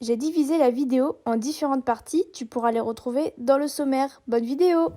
J'ai divisé la vidéo en différentes parties, tu pourras les retrouver dans le sommaire. Bonne vidéo!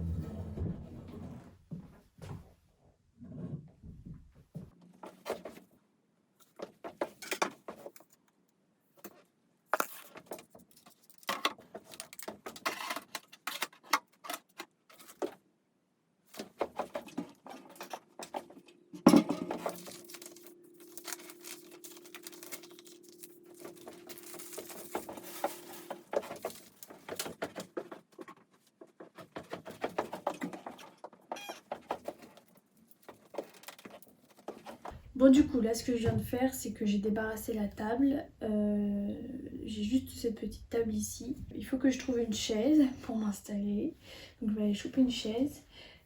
Bon du coup là ce que je viens de faire c'est que j'ai débarrassé la table, j'ai juste cette petite table ici. Il faut que je trouve une chaise pour m'installer, donc je vais aller choper une chaise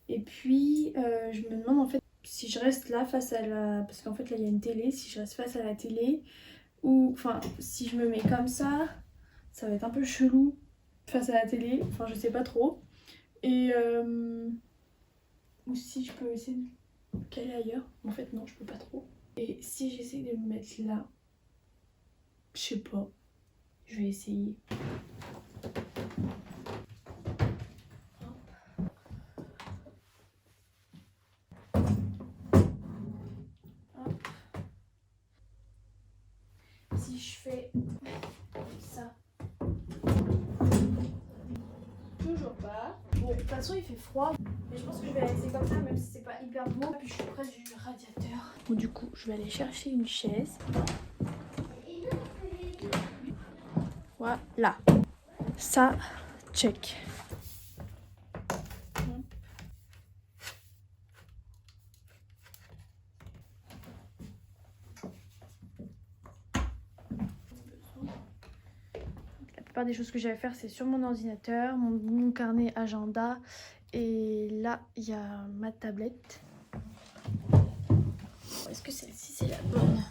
et puis je me demande en fait si je reste là face à la... parce qu'en fait là il y a une télé, si je reste face à la télé ou enfin si je me mets comme ça va être un peu chelou face à la télé, enfin je sais pas trop. Et ou si je peux essayer de me caler ailleurs, en fait non je peux pas trop. Et si j'essaie de me mettre là, je sais pas, je vais essayer. Hop. Si je fais ça, toujours pas. Bon, de toute façon il fait froid, mais je pense que je vais la laisser comme ça, même si c'est pas hyper beau. Puis je suis près du radiateur. Bon, du coup, je vais aller chercher une chaise. Voilà. Ça, check. La plupart des choses que j'ai à faire, c'est sur mon ordinateur, mon carnet agenda. Et là, il y a ma tablette. Est-ce que celle-ci, c'est la bonne?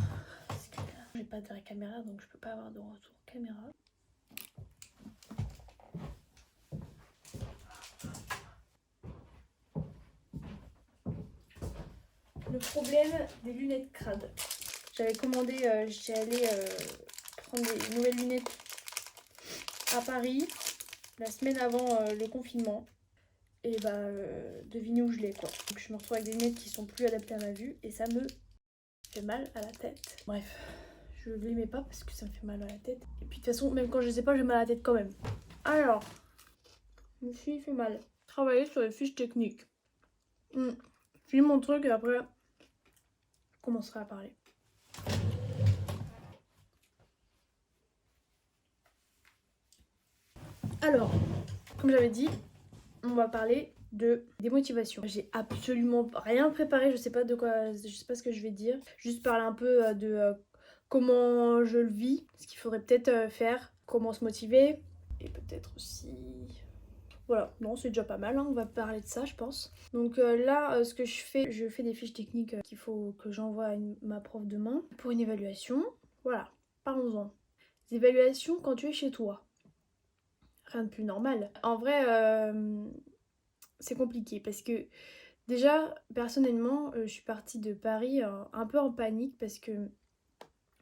Parce que là, j'ai pas de vraie caméra, donc je peux pas avoir de retour caméra. Le problème des lunettes crades. J'avais commandé, j'étais allée prendre des nouvelles lunettes à Paris la semaine avant le confinement. Et bah, devinez où je l'ai quoi. Donc je me retrouve avec des lunettes qui sont plus adaptées à ma vue et ça me fait mal à la tête. Bref, je les mets pas parce que ça me fait mal à la tête. Et puis de toute façon, même quand je les ai pas, j'ai mal à la tête quand même. Alors, je me suis fait mal. Travailler sur les fiches techniques. Je finis mon truc et après, je commencerai à parler. Alors, comme j'avais dit, on va parler de démotivation. J'ai absolument rien préparé, je sais pas de quoi, je sais pas ce que je vais dire. Juste parler un peu de comment je le vis, ce qu'il faudrait peut-être faire, comment se motiver. Et peut-être aussi... Voilà, non c'est déjà pas mal, hein, on va parler de ça je pense. Donc là, ce que je fais des fiches techniques qu'il faut que j'envoie à ma prof demain pour une évaluation. Voilà, parlons-en. Les évaluations quand tu es chez toi. Rien de plus normal. En vrai, c'est compliqué parce que déjà, personnellement, je suis partie de Paris un peu en panique parce que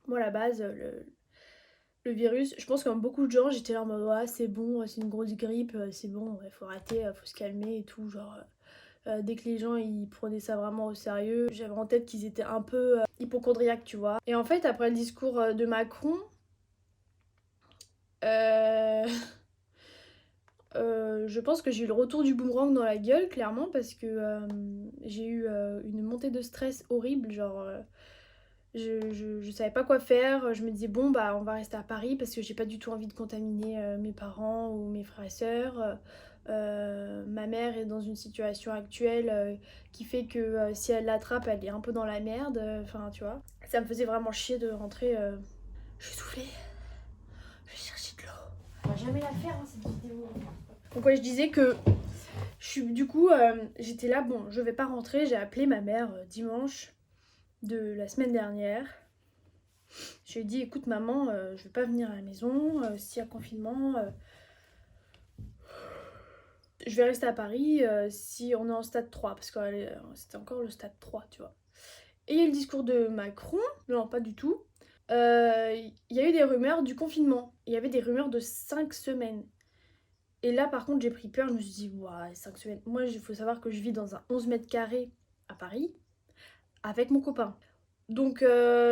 moi, à la base, le virus, je pense que comme beaucoup de gens, j'étais là en mode ouais, c'est bon, c'est une grosse grippe, c'est bon, il faut arrêter, faut se calmer et tout. Genre, dès que les gens ils prenaient ça vraiment au sérieux, j'avais en tête qu'ils étaient un peu hypochondriaques, tu vois. Et en fait, après le discours de Macron, je pense que j'ai eu le retour du boomerang dans la gueule, clairement, parce que j'ai eu une montée de stress horrible, genre je savais pas quoi faire, je me disais bon bah on va rester à Paris parce que j'ai pas du tout envie de contaminer mes parents ou mes frères et sœurs. Ma mère est dans une situation actuelle qui fait que si elle l'attrape, elle est un peu dans la merde, enfin tu vois. Ça me faisait vraiment chier de rentrer. Je vais souffler, je vais chercher de l'eau. On va jamais la faire hein, cette vidéo. Donc ouais, je disais que du coup, j'étais là, bon, je vais pas rentrer, j'ai appelé ma mère dimanche de la semaine dernière. Je lui ai dit, écoute maman, je vais pas venir à la maison, s'il y a confinement, je vais rester à Paris si on est en stade 3, parce que c'était encore le stade 3, tu vois. Et il y a le discours de Macron, non pas du tout, il y a eu des rumeurs du confinement. Il y avait des rumeurs de 5 semaines. Et là, par contre, j'ai pris peur. Je me suis dit, ouah, 5 semaines. Moi, il faut savoir que je vis dans un 11 mètres carrés à Paris avec mon copain. Donc,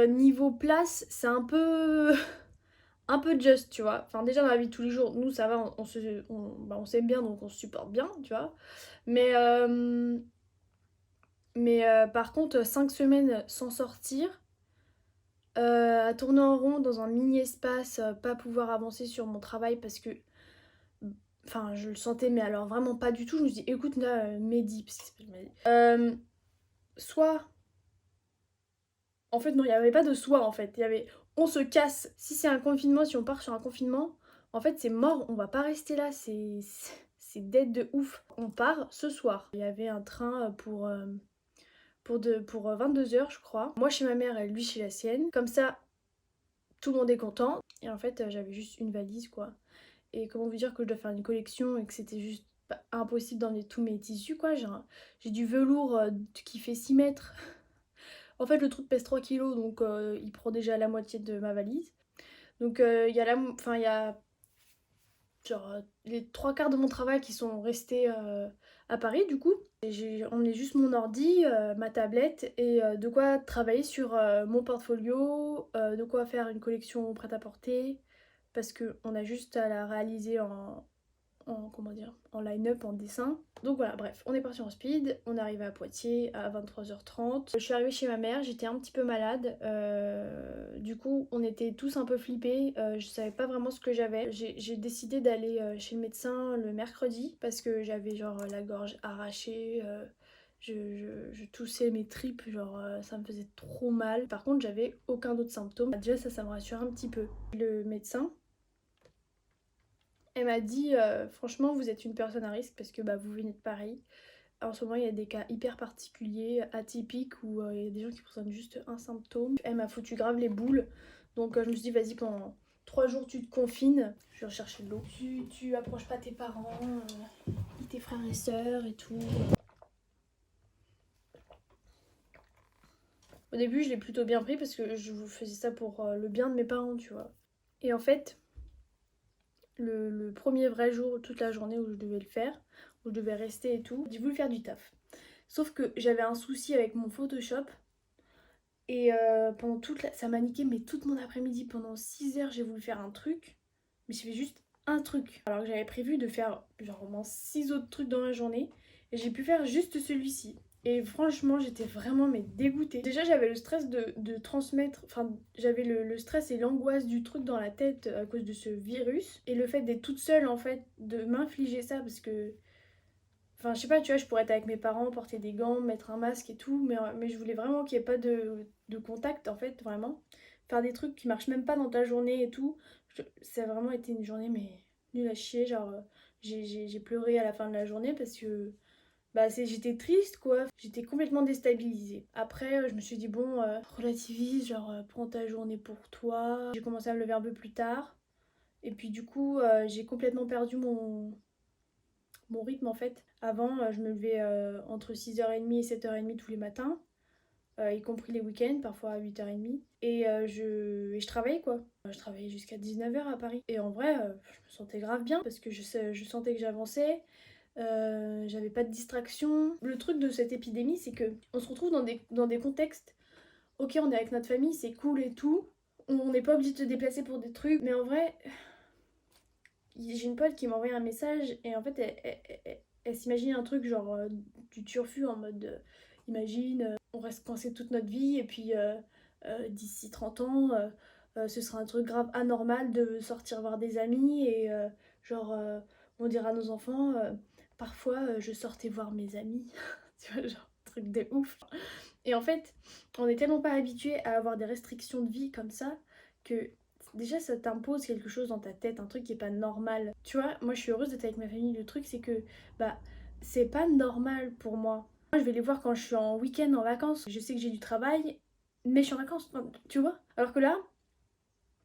niveau place, c'est un peu. Un peu just, tu vois. Enfin, déjà, dans la vie de tous les jours, nous, ça va, on s'aime bien, donc on se supporte bien, tu vois. Mais, par contre, 5 semaines sans sortir, à tourner en rond dans un mini espace, pas pouvoir avancer sur mon travail parce que, enfin, je le sentais, mais alors vraiment pas du tout. Je me suis dit, écoute, là, Mehdi, parce qu'il s'appelle Mehdi. Soit, en fait, non, il n'y avait pas de soit, en fait. Il y avait, on se casse. Si c'est un confinement, si on part sur un confinement, en fait, c'est mort. On va pas rester là. C'est dead de ouf. On part ce soir. Il y avait un train pour 22 h, je crois. Moi chez ma mère et lui chez la sienne. Comme ça, tout le monde est content. Et en fait, j'avais juste une valise, quoi. Et comment vous dire que je dois faire une collection et que c'était juste impossible d'emmener tous mes tissus, quoi. J'ai du velours qui fait 6 mètres. En fait, le truc pèse 3 kilos, donc il prend déjà la moitié de ma valise. Donc il y a il y a genre les 3 quarts de mon travail qui sont restés à Paris, du coup. Et j'ai emmené juste mon ordi, ma tablette et de quoi travailler sur mon portfolio, de quoi faire une collection prêt-à-porter, parce qu'on a juste à la réaliser comment dire, en line-up, en dessin. Donc voilà, bref, on est parti en speed, on est arrivé à Poitiers à 23h30. Je suis arrivée chez ma mère, j'étais un petit peu malade, du coup on était tous un peu flippés, je savais pas vraiment ce que j'avais. J'ai décidé d'aller chez le médecin le mercredi parce que j'avais genre la gorge arrachée, je toussais mes tripes, genre ça me faisait trop mal. Par contre j'avais aucun d'autre symptôme. Déjà ça me rassure un petit peu. Le médecin, elle m'a dit franchement vous êtes une personne à risque parce que bah, vous venez de Paris. En ce moment il y a des cas hyper particuliers, atypiques où il y a des gens qui présentent juste un symptôme. Elle m'a foutu grave les boules. Donc je me suis dit vas-y pendant 3 jours tu te confines. Je vais rechercher de l'eau. Tu approches pas tes parents, tes frères et sœurs et tout. Au début je l'ai plutôt bien pris parce que je faisais ça pour le bien de mes parents, tu vois. Et en fait, le premier vrai jour, toute la journée où je devais le faire, où je devais rester et tout, j'ai voulu faire du taf. Sauf que j'avais un souci avec mon Photoshop et pendant ça m'a niqué mais toute mon après-midi, pendant 6 heures j'ai voulu faire un truc, mais j'ai fait juste un truc. Alors que j'avais prévu de faire genre au moins 6 autres trucs dans la journée et j'ai pu faire juste celui-ci. Et franchement, j'étais vraiment mais dégoûtée. Déjà, j'avais le stress de transmettre, enfin, j'avais le stress et l'angoisse du truc dans la tête à cause de ce virus. Et le fait d'être toute seule, en fait, de m'infliger ça parce que. Enfin, je sais pas, tu vois, je pourrais être avec mes parents, porter des gants, mettre un masque et tout, mais je voulais vraiment qu'il n'y ait pas de contact, en fait, vraiment. Faire des trucs qui marchent même pas dans ta journée et tout. Ça a vraiment été une journée, mais nulle à chier. Genre, j'ai pleuré à la fin de la journée parce que bah, j'étais triste, quoi. J'étais complètement déstabilisée. Après, je me suis dit, bon, relativise, genre, prends ta journée pour toi. J'ai commencé à me lever un peu plus tard. Et puis, du coup, j'ai complètement perdu mon rythme, en fait. Avant, je me levais entre 6h30 et 7h30 tous les matins, y compris les week-ends, parfois à 8h30. Et je travaillais, quoi. Je travaillais jusqu'à 19h à Paris. Et en vrai, je me sentais grave bien parce que je sentais que j'avançais. J'avais pas de distraction. Le truc de cette épidémie, c'est que on se retrouve dans des contextes. Ok, on est avec notre famille, c'est cool et tout. On n'est pas obligé de se déplacer pour des trucs. Mais en vrai, j'ai une pote qui m'a envoyé un message et en fait, elle s'imagine un truc genre du turfu en mode imagine, on reste coincé toute notre vie et puis d'ici 30 ans, ce sera un truc grave anormal de sortir voir des amis et genre on dira à nos enfants parfois je sortais voir mes amis. Tu vois, genre truc de ouf. Et en fait, on est tellement pas habitué à avoir des restrictions de vie comme ça que déjà ça t'impose quelque chose dans ta tête, un truc qui est pas normal. Tu vois, moi je suis heureuse d'être avec ma famille. Le truc c'est que bah c'est pas normal pour moi. Moi je vais les voir quand je suis en week-end, en vacances. Je sais que j'ai du travail, mais je suis en vacances, enfin, tu vois. Alors que là,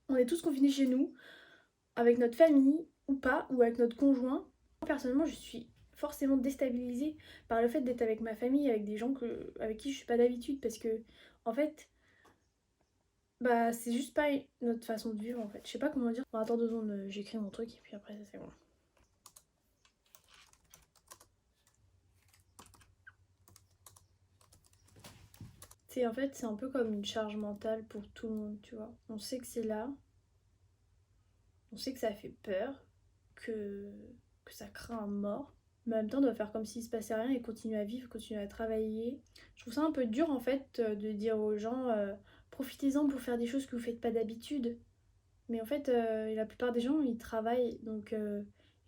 on est tous confinés chez nous, avec notre famille ou pas, ou avec notre conjoint. Personnellement, je suis forcément déstabilisée par le fait d'être avec ma famille, avec des gens avec qui je suis pas d'habitude, parce que en fait, Bah, c'est juste pas notre façon de vivre en fait. Je sais pas comment dire. Bon, attends 2 secondes, j'écris mon truc et puis après, ça c'est bon. C'est en fait, c'est un peu comme une charge mentale pour tout le monde, tu vois. On sait que c'est là, on sait que ça fait peur, que, que ça craint un mort. Mais en même temps, on doit faire comme s'il se passait rien et continuer à vivre, continuer à travailler. Je trouve ça un peu dur en fait de dire aux gens profitez-en pour faire des choses que vous faites pas d'habitude. Mais en fait, la plupart des gens, ils travaillent, donc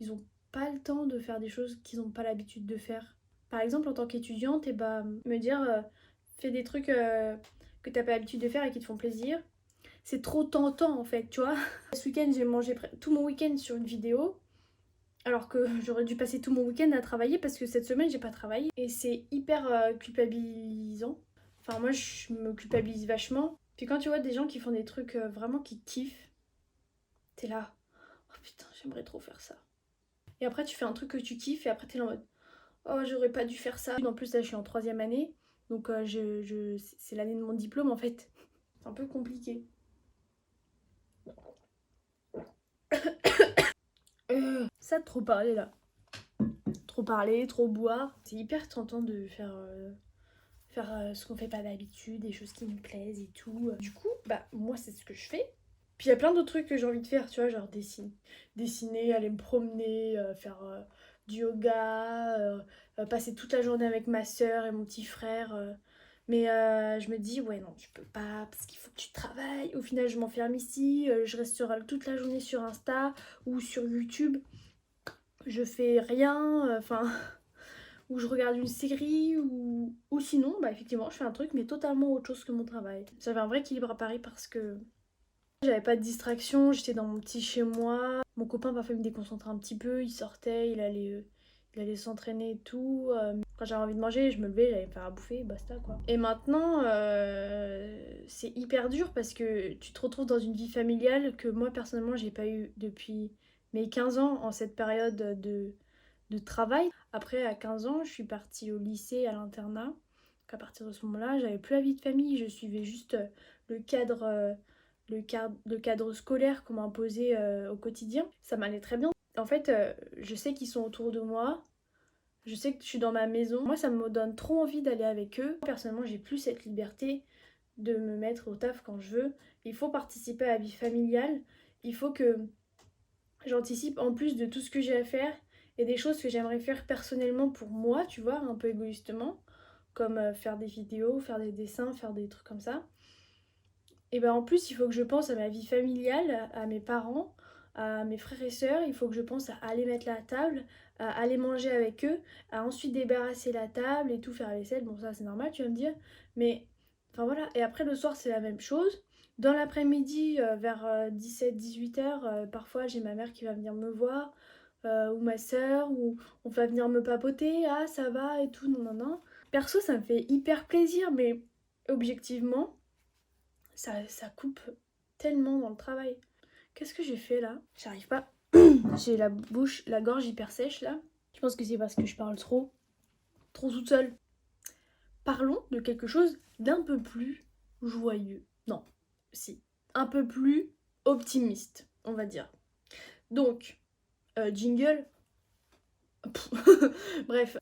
ils ont pas le temps de faire des choses qu'ils n'ont pas l'habitude de faire. Par exemple, en tant qu'étudiante, et bah, me dire fais des trucs que t'as pas l'habitude de faire et qui te font plaisir. C'est trop tentant en fait, tu vois. Ce week-end, j'ai mangé tout mon week-end sur une vidéo, alors que j'aurais dû passer tout mon week-end à travailler parce que cette semaine, j'ai pas travaillé. Et c'est hyper culpabilisant. Enfin, moi, je me culpabilise vachement. Puis quand tu vois des gens qui font des trucs vraiment qui kiffent, t'es là, oh putain, j'aimerais trop faire ça. Et après, tu fais un truc que tu kiffes et après, t'es là en mode, oh, j'aurais pas dû faire ça. En plus, là, je suis en 3e année, donc c'est l'année de mon diplôme en fait. C'est un peu compliqué. Ça, de trop parler là. Trop parler, trop boire. C'est hyper tentant de faire ce qu'on fait pas d'habitude, des choses qui nous plaisent et tout. Du coup, bah, moi, c'est ce que je fais. Puis il y a plein d'autres trucs que j'ai envie de faire, tu vois, genre dessiner, aller me promener, faire du yoga, passer toute la journée avec ma soeur et mon petit frère. Mais je me dis, ouais, non, tu peux pas, parce qu'il faut que tu travailles. Au final, je m'enferme ici, je reste toute la journée sur Insta ou sur YouTube. Je fais rien, enfin, ou je regarde une série, ou sinon, bah effectivement, je fais un truc, mais totalement autre chose que mon travail. J'avais un vrai équilibre à Paris parce que j'avais pas de distraction, j'étais dans mon petit chez moi. Mon copain parfois me déconcentrait un petit peu, il sortait, il allait s'entraîner et tout. Quand j'avais envie de manger, je me levais, j'allais me faire à bouffer, basta quoi. Et maintenant, c'est hyper dur parce que tu te retrouves dans une vie familiale que moi personnellement j'ai pas eu depuis mes 15 ans en cette période de travail. Après, à 15 ans, je suis partie au lycée, à l'internat. Donc à partir de ce moment-là, j'avais plus la vie de famille, je suivais juste le cadre, le cadre scolaire qu'on m'imposait au quotidien. Ça m'allait très bien. En fait, je sais qu'ils sont autour de moi, je sais que je suis dans ma maison. Moi, ça me donne trop envie d'aller avec eux. Personnellement, j'ai plus cette liberté de me mettre au taf quand je veux. Il faut participer à la vie familiale. Il faut que j'anticipe en plus de tout ce que j'ai à faire et des choses que j'aimerais faire personnellement pour moi, tu vois, un peu égoïstement, comme faire des vidéos, faire des dessins, faire des trucs comme ça. Et ben en plus, il faut que je pense à ma vie familiale, à mes parents, à mes frères et sœurs. Il faut que je pense à aller mettre la table, à aller manger avec eux, à ensuite débarrasser la table et tout, faire la vaisselle. Bon, ça c'est normal, tu vas me dire. Mais, enfin voilà. Et après, le soir, c'est la même chose. Dans l'après-midi, vers 17-18 heures, parfois j'ai ma mère qui va venir me voir, ou ma sœur, ou on va venir me papoter. Ah, ça va et tout, non, non, non. Perso, ça me fait hyper plaisir, mais objectivement, ça coupe tellement dans le travail. Qu'est-ce que j'ai fait là? J'arrive pas. J'ai la bouche, la gorge hyper sèche là. Je pense que c'est parce que je parle trop toute seule. Parlons de quelque chose d'un peu plus joyeux. Non, si. Un peu plus optimiste, on va dire. Donc, jingle. Bref,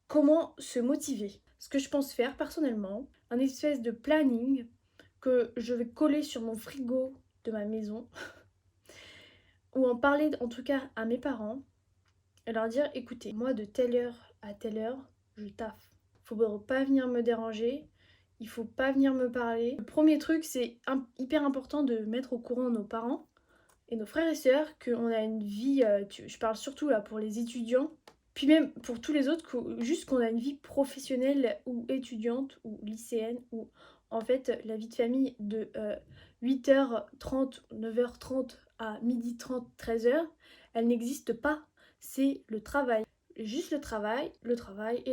comment se motiver? Ce que je pense faire personnellement, un espèce de planning que je vais coller sur mon frigo de ma maison ou en parler en tout cas à mes parents et leur dire écoutez, moi de telle heure à telle heure, je taffe. Faut pas venir me déranger, il faut pas venir me parler. Le premier truc, c'est hyper important de mettre au courant nos parents et nos frères et sœurs qu'on a une vie, je parle surtout là pour les étudiants, puis même pour tous les autres, juste qu'on a une vie professionnelle ou étudiante ou lycéenne ou en fait la vie de famille de 8h30, 9h30 à 12h30, 13h, elle n'existe pas. C'est le travail. Juste le travail et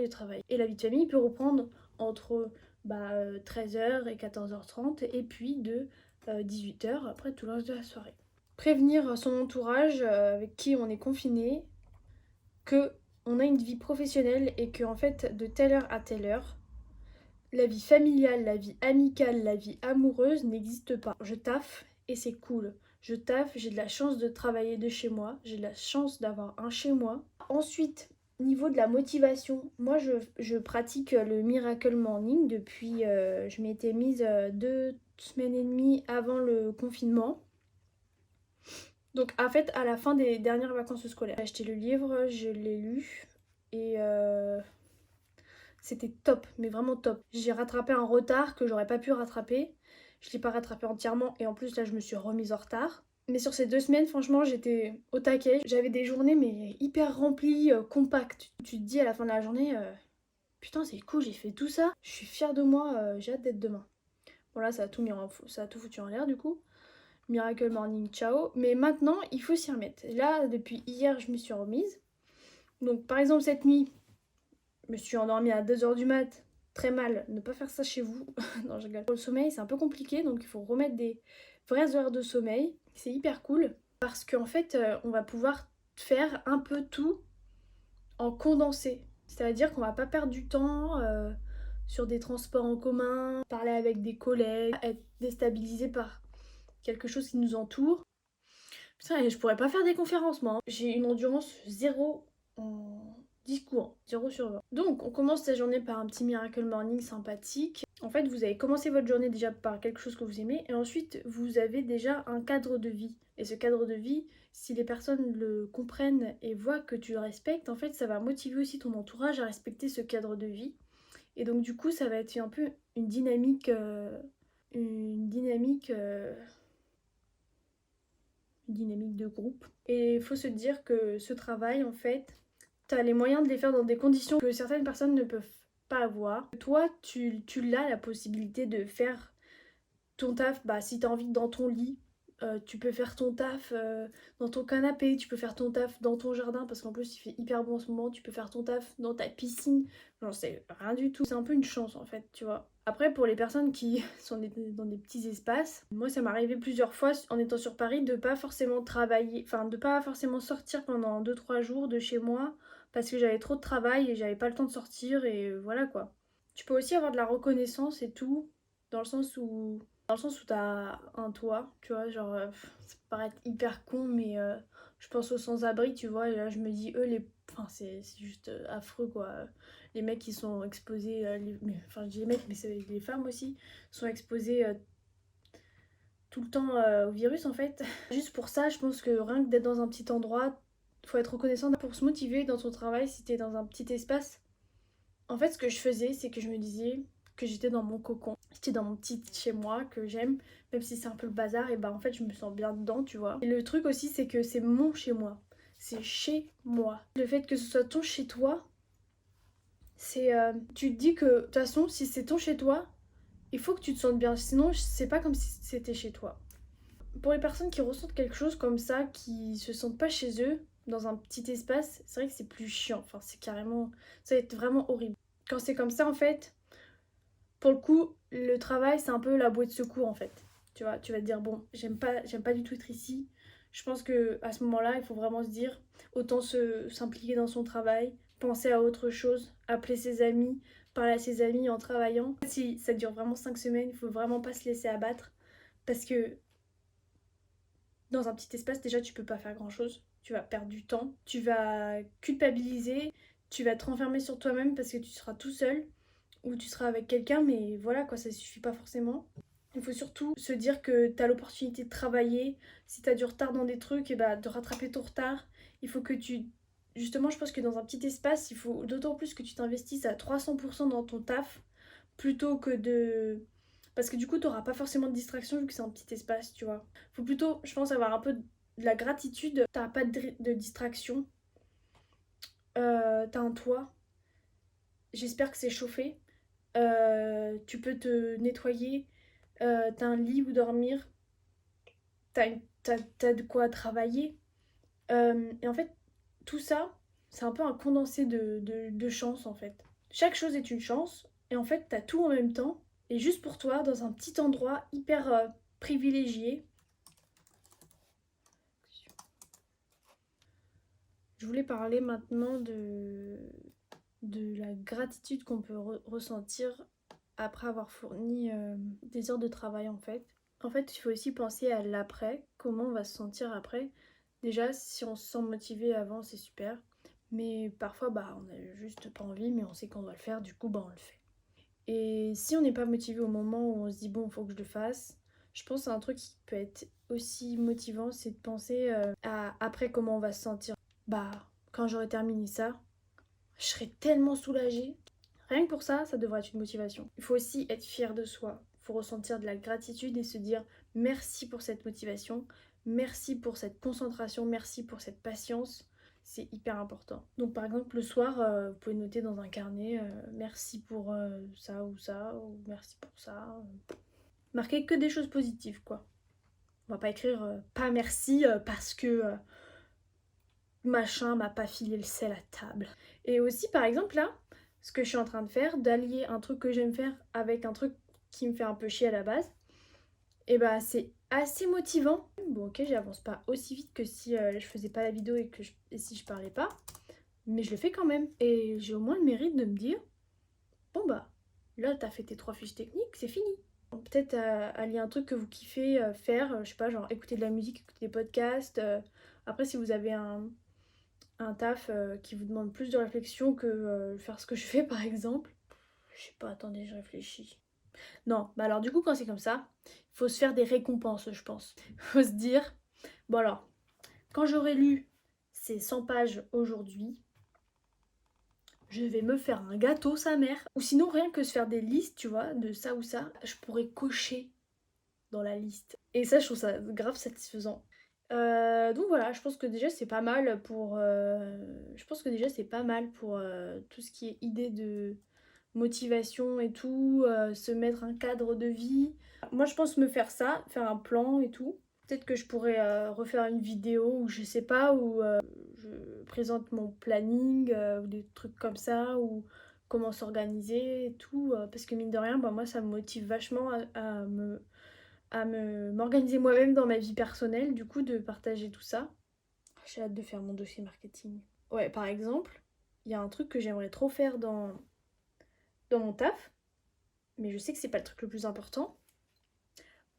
le travail. Et la vie de famille peut reprendre entre 13h et 14h30 et puis de 18h après tout le reste de la soirée. Prévenir son entourage avec qui on est confiné que on a une vie professionnelle et que en fait de telle heure à telle heure La vie familiale, la vie amicale, la vie amoureuse n'existe pas. Je taffe et c'est cool. Je taffe, j'ai de la chance de travailler de chez moi, j'ai de la chance d'avoir un chez moi. Ensuite, niveau de la motivation, moi je pratique le Miracle Morning depuis, je m'étais mise 2 semaines et demie avant le confinement. Donc en fait, à la fin des dernières vacances scolaires, j'ai acheté le livre, je l'ai lu et c'était top, mais vraiment top. J'ai rattrapé un retard que j'aurais pas pu rattraper. Je l'ai pas rattrapé entièrement et en plus là je me suis remise en retard. Mais sur ces 2 semaines, franchement, j'étais au taquet. J'avais des journées mais hyper remplies, compactes. Tu te dis à la fin de la journée, putain c'est cool, j'ai fait tout ça. Je suis fière de moi, j'ai hâte d'être demain. Bon là ça a tout ça a tout foutu en l'air du coup. Miracle Morning, ciao. Mais maintenant, il faut s'y remettre. Là, depuis hier, je me suis remise. Donc par exemple cette nuit, je me suis endormie à 2h du mat, très mal, ne pas faire ça chez vous. Non, je rigole. Pour le sommeil, c'est un peu compliqué, donc il faut remettre des vraies heures de sommeil. C'est hyper cool, parce qu'en fait, on va pouvoir faire un peu tout en condensé. C'est-à-dire qu'on va pas perdre du temps sur des transports en commun, parler avec des collègues, être déstabilisé par quelque chose qui nous entoure. Putain, je pourrais pas faire des conférences, moi, hein. J'ai une endurance zéro en discours, 0/20. Donc, on commence sa journée par un petit Miracle Morning sympathique. En fait, vous avez commencé votre journée déjà par quelque chose que vous aimez, et ensuite, vous avez déjà un cadre de vie. Et ce cadre de vie, si les personnes le comprennent et voient que tu le respectes, en fait, ça va motiver aussi ton entourage à respecter ce cadre de vie. Et donc, du coup, ça va être un peu une dynamique... une dynamique de groupe. Et il faut se dire que ce travail, en fait, tu as les moyens de les faire dans des conditions que certaines personnes ne peuvent pas avoir. Toi, tu l'as la possibilité de faire ton taf, bah, si tu as envie dans ton lit. Tu peux faire ton taf dans ton canapé, tu peux faire ton taf dans ton jardin parce qu'en plus il fait hyper bon en ce moment, tu peux faire ton taf dans ta piscine, j'en sais rien du tout. C'est un peu une chance en fait, tu vois. Après pour les personnes qui sont dans des petits espaces, moi ça m'est arrivé plusieurs fois en étant sur Paris de pas forcément travailler, enfin de pas forcément sortir pendant 2-3 jours de chez moi parce que j'avais trop de travail et j'avais pas le temps de sortir et voilà quoi. Tu peux aussi avoir de la reconnaissance et tout, dans le sens où t'as un toit, tu vois, genre, ça peut paraître hyper con, mais je pense aux sans-abri, tu vois, et là je me dis, eux, enfin, c'est juste affreux, quoi. Les mecs qui sont exposés, enfin, je dis les mecs, mais c'est les femmes aussi, sont exposés tout le temps au virus, en fait. Juste pour ça, je pense que rien que d'être dans un petit endroit, faut être reconnaissant pour se motiver dans son travail si t'es dans un petit espace. En fait, ce que je faisais, c'est que je me disais que j'étais dans mon cocon. J'étais dans mon petit chez moi que j'aime, même si c'est un peu le bazar, et bah en fait, je me sens bien dedans, tu vois. Et le truc aussi, c'est que c'est mon chez moi. C'est chez moi. Le fait que ce soit ton chez toi, c'est. Tu te dis que, de toute façon, si c'est ton chez toi, il faut que tu te sentes bien. Sinon, c'est pas comme si c'était chez toi. Pour les personnes qui ressentent quelque chose comme ça, qui se sentent pas chez eux, dans un petit espace, c'est vrai que c'est plus chiant. Enfin, c'est carrément. Ça va être vraiment horrible. Quand c'est comme ça, en fait, pour le coup, le travail, c'est un peu la bouée de secours en fait. Tu vois, tu vas te dire, bon, j'aime pas du tout être ici. Je pense que à ce moment-là, il faut vraiment se dire, autant s'impliquer dans son travail, penser à autre chose, appeler ses amis, parler à ses amis en travaillant. Si ça dure vraiment 5 semaines, il faut vraiment pas se laisser abattre. Parce que dans un petit espace, déjà, tu peux pas faire grand-chose. Tu vas perdre du temps, tu vas culpabiliser, tu vas te renfermer sur toi-même parce que tu seras tout seul ou tu seras avec quelqu'un, mais voilà quoi, ça suffit pas forcément. Il faut surtout se dire que tu as l'opportunité de travailler. Si tu as du retard dans des trucs, et bah de rattraper ton retard. Il faut que tu... Justement, je pense que dans un petit espace, il faut d'autant plus que tu t'investisses à 300% dans ton taf, plutôt que de... Parce que du coup, tu n'auras pas forcément de distraction vu que c'est un petit espace, tu vois. Faut plutôt, je pense, avoir un peu de la gratitude. T'as pas de distraction. T'as un toit. J'espère que c'est chauffé. Tu peux te nettoyer, t'as un lit où dormir, t'as de quoi travailler. Et en fait, tout ça, c'est un peu un condensé de chance en fait. Chaque chose est une chance, et en fait, t'as tout en même temps, et juste pour toi, dans un petit endroit hyper privilégié. Je voulais parler maintenant de la gratitude qu'on peut ressentir après avoir fourni des heures de travail en fait. En fait, il faut aussi penser à l'après, comment on va se sentir après. Déjà, si on se sent motivé avant, c'est super. Mais parfois, on n'a juste pas envie, mais on sait qu'on doit le faire, du coup, on le fait. Et si on n'est pas motivé au moment où on se dit, bon, il faut que je le fasse, je pense à un truc qui peut être aussi motivant, c'est de penser à après comment on va se sentir. Quand j'aurai terminé ça, je serai tellement soulagée. Rien que pour ça, ça devrait être une motivation. Il faut aussi être fier de soi. Il faut ressentir de la gratitude et se dire merci pour cette motivation, merci pour cette concentration, merci pour cette patience. C'est hyper important. Donc par exemple le soir, vous pouvez noter dans un carnet merci pour ça ou merci pour ça. Marquez que des choses positives quoi. On va pas écrire pas merci parce que machin m'a pas filé le sel à table. Et aussi par exemple là, ce que je suis en train de faire, d'allier un truc que j'aime faire avec un truc qui me fait un peu chier à la base, et c'est assez motivant. Bon ok, j'avance pas aussi vite que si je faisais pas la vidéo et si je parlais pas, mais je le fais quand même. Et j'ai au moins le mérite de me dire, bon là t'as fait tes 3 fiches techniques, c'est fini. Peut-être allier un truc que vous kiffez faire, je sais pas, genre écouter de la musique, écouter des podcasts. Après si vous avez un taf qui vous demande plus de réflexion que faire ce que je fais par exemple. Je sais pas, attendez, je réfléchis. Non, alors du coup quand c'est comme ça, il faut se faire des récompenses je pense. Il faut se dire, bon alors, quand j'aurai lu ces 100 pages aujourd'hui, je vais me faire un gâteau sa mère. Ou sinon rien que se faire des listes, tu vois, de ça ou ça, je pourrais cocher dans la liste. Et ça je trouve ça grave satisfaisant. Donc voilà, je pense que déjà c'est pas mal pour tout ce qui est idée de motivation et tout, se mettre un cadre de vie. Moi je pense me faire ça, faire un plan et tout. Peut-être que je pourrais refaire une vidéo ou je sais pas, où je présente mon planning ou des trucs comme ça, ou comment s'organiser et tout. Parce que mine de rien, moi ça me motive vachement m'organiser moi-même dans ma vie personnelle, du coup de partager tout ça. J'ai hâte de faire mon dossier marketing. Ouais, par exemple, il y a un truc que j'aimerais trop faire dans mon taf, mais je sais que c'est pas le truc le plus important,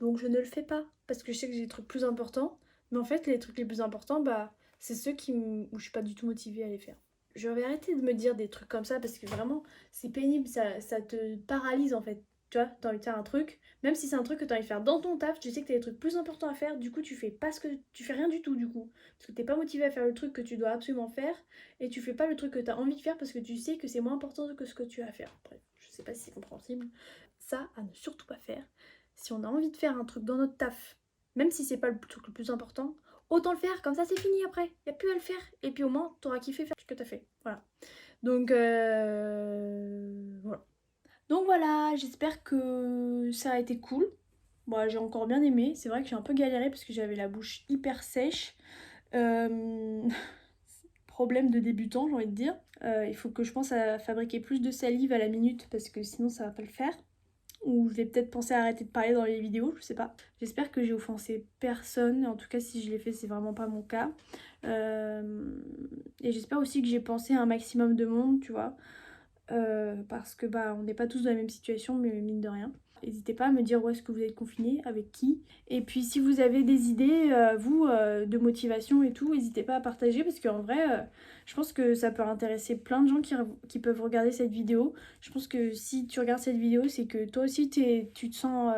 donc je ne le fais pas, parce que je sais que j'ai des trucs plus importants, mais en fait les trucs les plus importants, c'est ceux où je suis pas du tout motivée à les faire. Je vais arrêter de me dire des trucs comme ça, parce que vraiment c'est pénible, ça te paralyse en fait. Tu vois, t'as envie de faire un truc, même si c'est un truc que t'as envie de faire dans ton taf, tu sais que t'as des trucs plus importants à faire, du coup tu fais pas tu fais rien du tout du coup. Parce que t'es pas motivé à faire le truc que tu dois absolument faire, et tu fais pas le truc que t'as envie de faire parce que tu sais que c'est moins important que ce que tu as à faire. Bref, je sais pas si c'est compréhensible. Ça, à ne surtout pas faire. Si on a envie de faire un truc dans notre taf, même si c'est pas le truc le plus important, autant le faire, comme ça c'est fini après. Y a plus à le faire. Et puis au moins, t'auras kiffé faire ce que t'as fait. Voilà. Donc voilà. Donc voilà, j'espère que ça a été cool. Bon, j'ai encore bien aimé. C'est vrai que j'ai un peu galéré parce que j'avais la bouche hyper sèche. Problème de débutant, j'ai envie de dire. Il faut que je pense à fabriquer plus de salive à la minute parce que sinon ça va pas le faire. Ou je vais peut-être penser à arrêter de parler dans les vidéos, je sais pas. J'espère que j'ai offensé personne. En tout cas, si je l'ai fait, c'est vraiment pas mon cas. Et j'espère aussi que j'ai pensé à un maximum de monde, tu vois. Parce que on n'est pas tous dans la même situation, mais mine de rien. N'hésitez pas à me dire où est-ce que vous êtes confinés, avec qui. Et puis si vous avez des idées, de motivation et tout, n'hésitez pas à partager parce qu'en vrai, je pense que ça peut intéresser plein de gens qui peuvent regarder cette vidéo. Je pense que si tu regardes cette vidéo, c'est que toi aussi tu te sens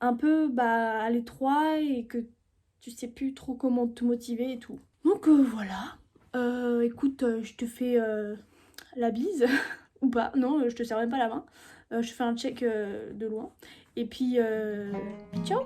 un peu à l'étroit et que tu sais plus trop comment te motiver et tout. Donc voilà. Écoute, je te fais la bise. Ou pas, non, je te serre même pas la main. Je fais un check de loin. Et puis ciao!